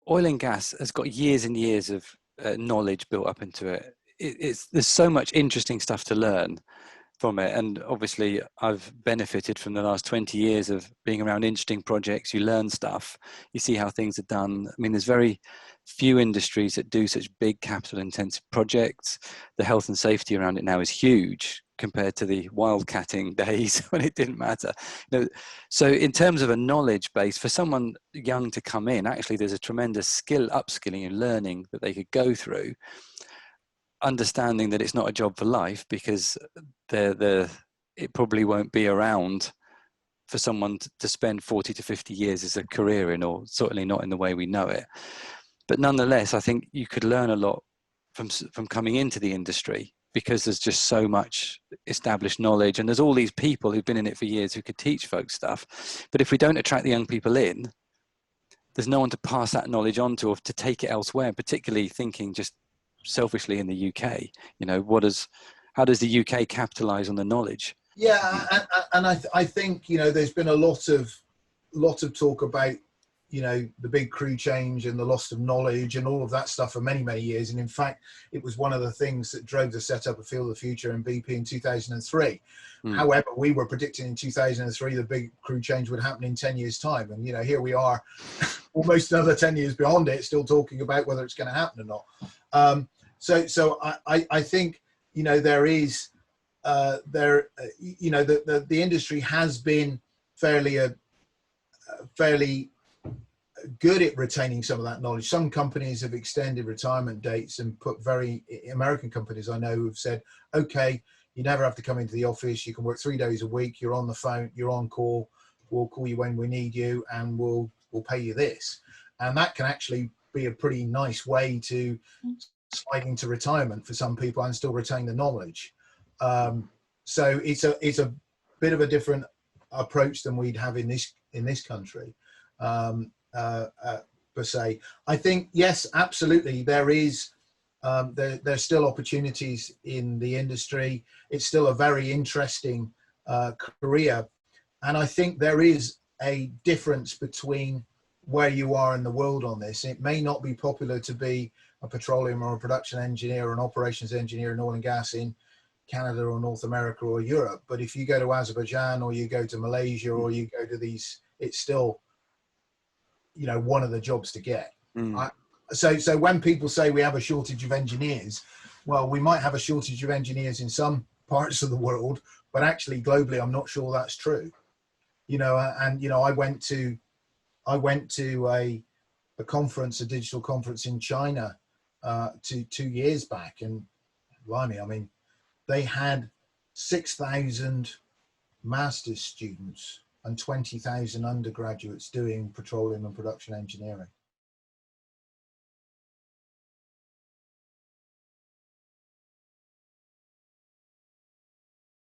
oil and gas has got years and years of knowledge built up into it. There's so much interesting stuff to learn from it, and obviously I've benefited from the last 20 years of being around interesting projects. You learn stuff, you see how things are done. I mean, there's very few industries that do such big capital intensive projects. The health and safety around it now is huge compared to the wildcatting days when it didn't matter. So in terms of a knowledge base for someone young to come in, actually there's a tremendous upskilling and learning that they could go through, understanding that it's not a job for life, because it probably won't be around for someone to spend 40 to 50 years as a career in, or certainly not in the way we know it. But nonetheless, I think you could learn a lot from coming into the industry, because there's just so much established knowledge, and there's all these people who've been in it for years who could teach folks stuff. But if we don't attract the young people in, there's no one to pass that knowledge on to, or to take it elsewhere, particularly thinking just selfishly in the UK. How does the UK capitalize on the knowledge? Yeah, and I think there's been a lot of talk about the big crew change and the loss of knowledge and all of that stuff for many years. And in fact, it was one of the things that drove the setup of Field of the Future and BP in 2003. However, we were predicting in 2003 the big crew change would happen in 10 years time, and here we are almost another 10 years beyond it, still talking about whether it's going to happen or not. So I think there is the industry has been fairly good at retaining some of that knowledge. Some companies have extended retirement dates and put American companies I know have said, okay, you never have to come into the office. You can work 3 days a week. You're on the phone. You're on call. We'll call you when we need you, and we'll pay you this. And that can actually be a pretty nice way to slide into retirement for some people and still retain the knowledge. So it's a bit of a different approach than we'd have in this country. Per se, I think yes, absolutely. There's still opportunities in the industry. It's still a very interesting career, and I think there is a difference between where you are in the world on this. It may not be popular to be a petroleum or a production engineer or an operations engineer in oil and gas in Canada or North America or Europe, but if you go to Azerbaijan or you go to Malaysia or you go to these, it's still one of the jobs to get. So when people say we have a shortage of engineers, well, we might have a shortage of engineers in some parts of the world, but actually globally, I'm not sure that's true. I went to a conference, a digital conference in China 2 years back, and blimey, I mean, they had 6,000 master's students and 20,000 undergraduates doing petroleum and production engineering.